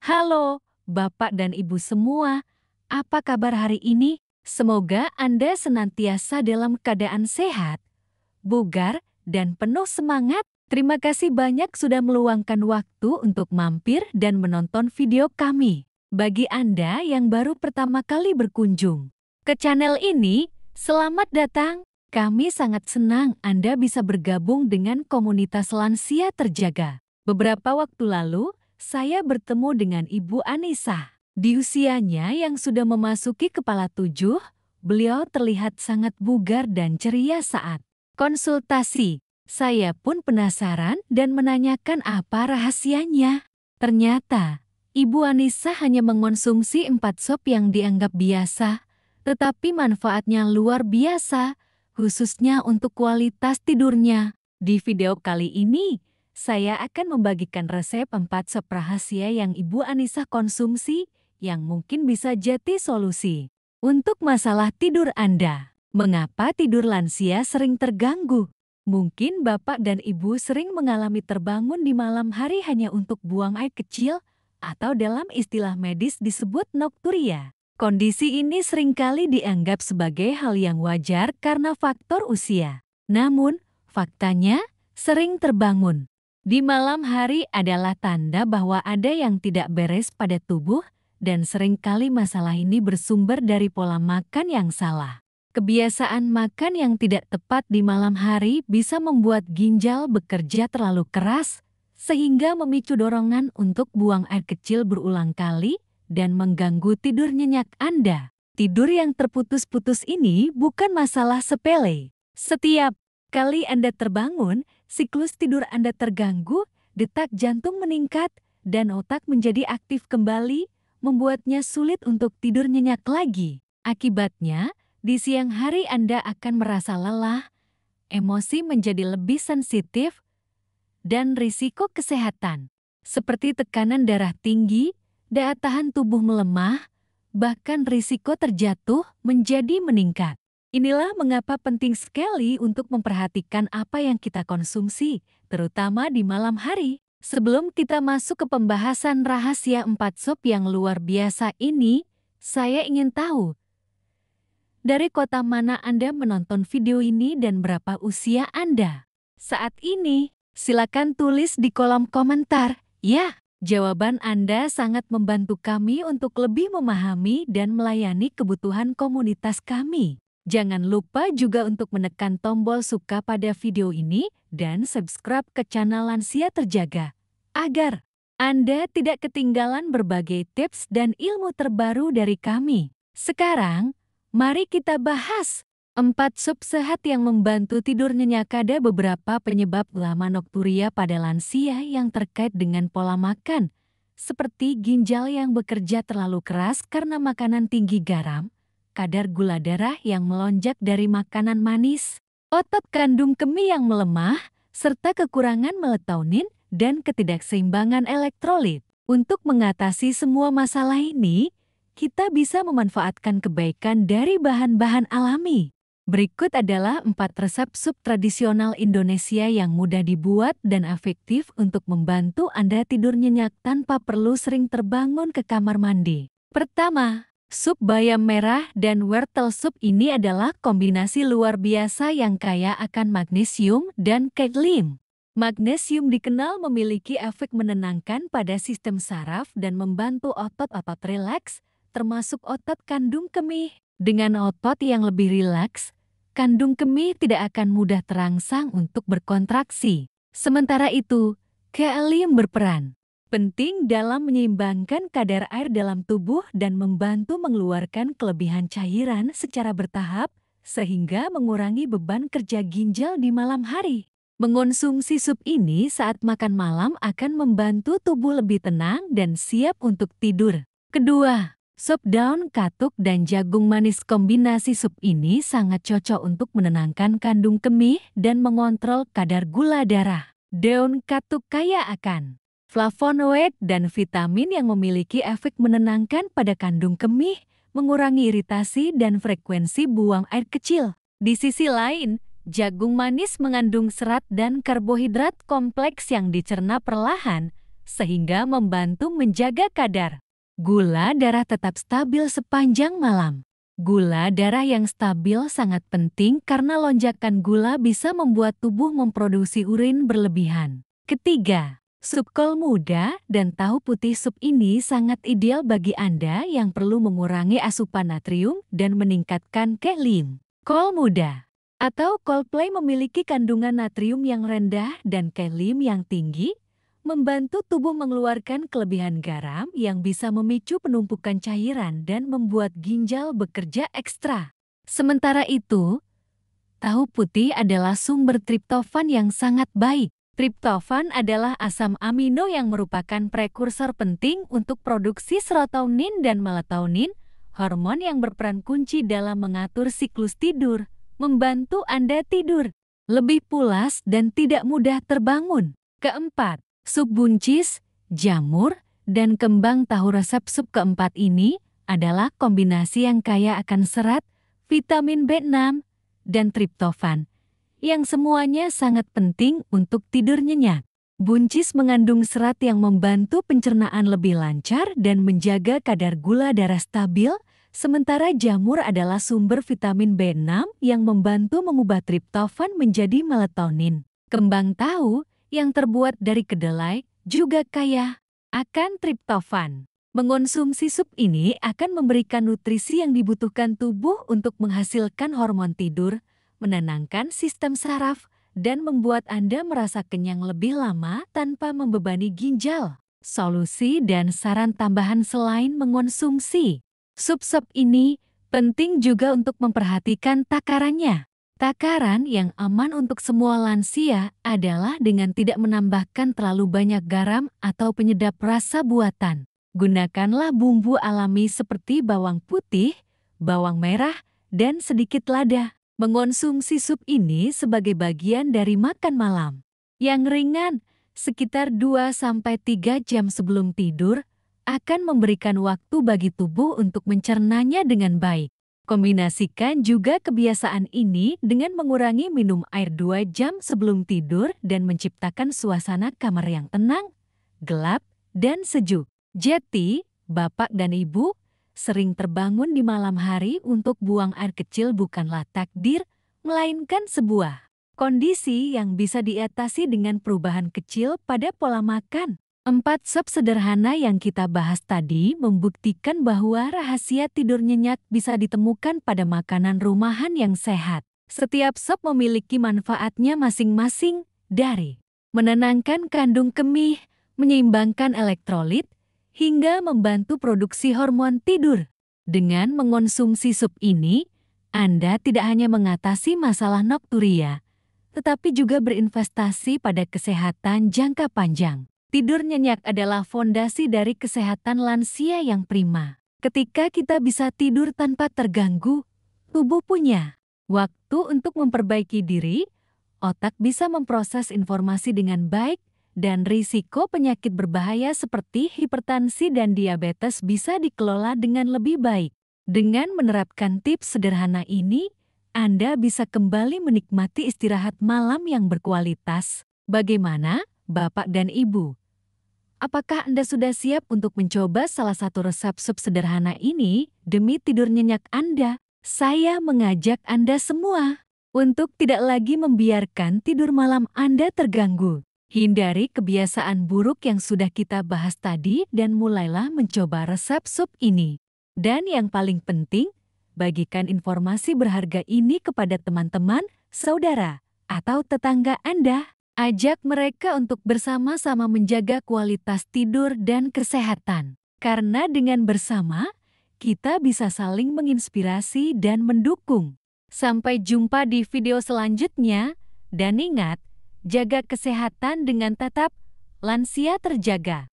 Halo, Bapak dan Ibu semua. Apa kabar hari ini? Semoga Anda senantiasa dalam keadaan sehat, bugar, dan penuh semangat. Terima kasih banyak sudah meluangkan waktu untuk mampir dan menonton video kami. Bagi Anda yang baru pertama kali berkunjung ke channel ini, selamat datang. Kami sangat senang Anda bisa bergabung dengan komunitas lansia terjaga. Beberapa waktu lalu, saya bertemu dengan Ibu Anissa. Di usianya yang sudah memasuki kepala 7, beliau terlihat sangat bugar dan ceria saat konsultasi. Saya pun penasaran dan menanyakan apa rahasianya. Ternyata, Ibu Anissa hanya mengonsumsi 4 sop yang dianggap biasa, tetapi manfaatnya luar biasa, khususnya untuk kualitas tidurnya. Di video kali ini, saya akan membagikan resep 4 sop rahasia yang Ibu Anissa konsumsi yang mungkin bisa jadi solusi untuk masalah tidur Anda. Mengapa tidur lansia sering terganggu? Mungkin Bapak dan Ibu sering mengalami terbangun di malam hari hanya untuk buang air kecil atau dalam istilah medis disebut nokturia. Kondisi ini seringkali dianggap sebagai hal yang wajar karena faktor usia. Namun, faktanya sering terbangun di malam hari adalah tanda bahwa ada yang tidak beres pada tubuh dan seringkali masalah ini bersumber dari pola makan yang salah. Kebiasaan makan yang tidak tepat di malam hari bisa membuat ginjal bekerja terlalu keras sehingga memicu dorongan untuk buang air kecil berulang kali dan mengganggu tidur nyenyak Anda. Tidur yang terputus-putus ini bukan masalah sepele. Setiap kali Anda terbangun, siklus tidur Anda terganggu, detak jantung meningkat, dan otak menjadi aktif kembali, membuatnya sulit untuk tidur nyenyak lagi. Akibatnya, di siang hari Anda akan merasa lelah, emosi menjadi lebih sensitif, dan risiko kesehatan, seperti tekanan darah tinggi, daya tahan tubuh melemah, bahkan risiko terjatuh menjadi meningkat. Inilah mengapa penting sekali untuk memperhatikan apa yang kita konsumsi, terutama di malam hari. Sebelum kita masuk ke pembahasan rahasia 4 sop yang luar biasa ini, saya ingin tahu, dari kota mana Anda menonton video ini dan berapa usia Anda saat ini? Silakan tulis di kolom komentar. Ya, jawaban Anda sangat membantu kami untuk lebih memahami dan melayani kebutuhan komunitas kami. Jangan lupa juga untuk menekan tombol suka pada video ini dan subscribe ke channel Lansia Terjaga, agar Anda tidak ketinggalan berbagai tips dan ilmu terbaru dari kami. Sekarang, mari kita bahas 4 sop sehat yang membantu tidur nyenyak. Ada beberapa penyebab utama nokturia pada lansia yang terkait dengan pola makan, seperti ginjal yang bekerja terlalu keras karena makanan tinggi garam, kadar gula darah yang melonjak dari makanan manis, otot kandung kemih yang melemah, serta kekurangan melatonin dan ketidakseimbangan elektrolit. Untuk mengatasi semua masalah ini, kita bisa memanfaatkan kebaikan dari bahan-bahan alami. Berikut adalah 4 resep sup tradisional Indonesia yang mudah dibuat dan efektif untuk membantu Anda tidur nyenyak tanpa perlu sering terbangun ke kamar mandi. Pertama, sup bayam merah dan wortel. Sup ini adalah kombinasi luar biasa yang kaya akan magnesium dan kalium. Magnesium dikenal memiliki efek menenangkan pada sistem saraf dan membantu otot-otot rileks, termasuk otot kandung kemih. Dengan otot yang lebih rileks, kandung kemih tidak akan mudah terangsang untuk berkontraksi. Sementara itu, kalium berperan penting dalam menyeimbangkan kadar air dalam tubuh dan membantu mengeluarkan kelebihan cairan secara bertahap, sehingga mengurangi beban kerja ginjal di malam hari. Mengonsumsi sup ini saat makan malam akan membantu tubuh lebih tenang dan siap untuk tidur. Kedua, sup daun katuk dan jagung manis. Kombinasi sup ini sangat cocok untuk menenangkan kandung kemih dan mengontrol kadar gula darah. Daun katuk kaya akan flavonoid dan vitamin yang memiliki efek menenangkan pada kandung kemih, mengurangi iritasi dan frekuensi buang air kecil. Di sisi lain, jagung manis mengandung serat dan karbohidrat kompleks yang dicerna perlahan, sehingga membantu menjaga kadar gula darah tetap stabil sepanjang malam. Gula darah yang stabil sangat penting karena lonjakan gula bisa membuat tubuh memproduksi urin berlebihan. Ketiga, sup kol muda dan tahu putih. Sup ini sangat ideal bagi Anda yang perlu mengurangi asupan natrium dan meningkatkan kalium. Kol muda atau kol play memiliki kandungan natrium yang rendah dan kalium yang tinggi, membantu tubuh mengeluarkan kelebihan garam yang bisa memicu penumpukan cairan dan membuat ginjal bekerja ekstra. Sementara itu, tahu putih adalah sumber triptofan yang sangat baik. Triptofan adalah asam amino yang merupakan prekursor penting untuk produksi serotonin dan melatonin, hormon yang berperan kunci dalam mengatur siklus tidur, membantu Anda tidur lebih pulas dan tidak mudah terbangun. Keempat, sup buncis, jamur, dan kembang tahu. Resep sup keempat ini adalah kombinasi yang kaya akan serat, vitamin B6, dan triptofan, yang semuanya sangat penting untuk tidur nyenyak. Buncis mengandung serat yang membantu pencernaan lebih lancar dan menjaga kadar gula darah stabil, sementara jamur adalah sumber vitamin B6 yang membantu mengubah triptofan menjadi melatonin. Kembang tahu yang terbuat dari kedelai juga kaya akan triptofan. Mengonsumsi sup ini akan memberikan nutrisi yang dibutuhkan tubuh untuk menghasilkan hormon tidur, menenangkan sistem saraf, dan membuat Anda merasa kenyang lebih lama tanpa membebani ginjal. Solusi dan saran tambahan selain mengonsumsi sup ini, penting juga untuk memperhatikan takarannya. Takaran yang aman untuk semua lansia adalah dengan tidak menambahkan terlalu banyak garam atau penyedap rasa buatan. Gunakanlah bumbu alami seperti bawang putih, bawang merah, dan sedikit lada. Mengonsumsi sup ini sebagai bagian dari makan malam yang ringan, sekitar 2-3 jam sebelum tidur, akan memberikan waktu bagi tubuh untuk mencernanya dengan baik. Kombinasikan juga kebiasaan ini dengan mengurangi minum air 2 jam sebelum tidur dan menciptakan suasana kamar yang tenang, gelap, dan sejuk. Jadi, Bapak dan Ibu sering terbangun di malam hari untuk buang air kecil bukanlah takdir, melainkan sebuah kondisi yang bisa diatasi dengan perubahan kecil pada pola makan. 4 sup sederhana yang kita bahas tadi membuktikan bahwa rahasia tidur nyenyak bisa ditemukan pada makanan rumahan yang sehat. Setiap sup memiliki manfaatnya masing-masing, dari menenangkan kandung kemih, menyeimbangkan elektrolit, hingga membantu produksi hormon tidur. Dengan mengonsumsi sup ini, Anda tidak hanya mengatasi masalah nokturia, tetapi juga berinvestasi pada kesehatan jangka panjang. Tidur nyenyak adalah fondasi dari kesehatan lansia yang prima. Ketika kita bisa tidur tanpa terganggu, tubuh punya waktu untuk memperbaiki diri, otak bisa memproses informasi dengan baik, dan risiko penyakit berbahaya seperti hipertensi dan diabetes bisa dikelola dengan lebih baik. Dengan menerapkan tips sederhana ini, Anda bisa kembali menikmati istirahat malam yang berkualitas. Bagaimana, Bapak dan Ibu? Apakah Anda sudah siap untuk mencoba salah satu resep sup sederhana ini demi tidur nyenyak Anda? Saya mengajak Anda semua untuk tidak lagi membiarkan tidur malam Anda terganggu. Hindari kebiasaan buruk yang sudah kita bahas tadi dan mulailah mencoba resep sup ini. Dan yang paling penting, bagikan informasi berharga ini kepada teman-teman, saudara, atau tetangga Anda. Ajak mereka untuk bersama-sama menjaga kualitas tidur dan kesehatan. Karena dengan bersama, kita bisa saling menginspirasi dan mendukung. Sampai jumpa di video selanjutnya, dan ingat, jaga kesehatan dengan tetap lansia terjaga.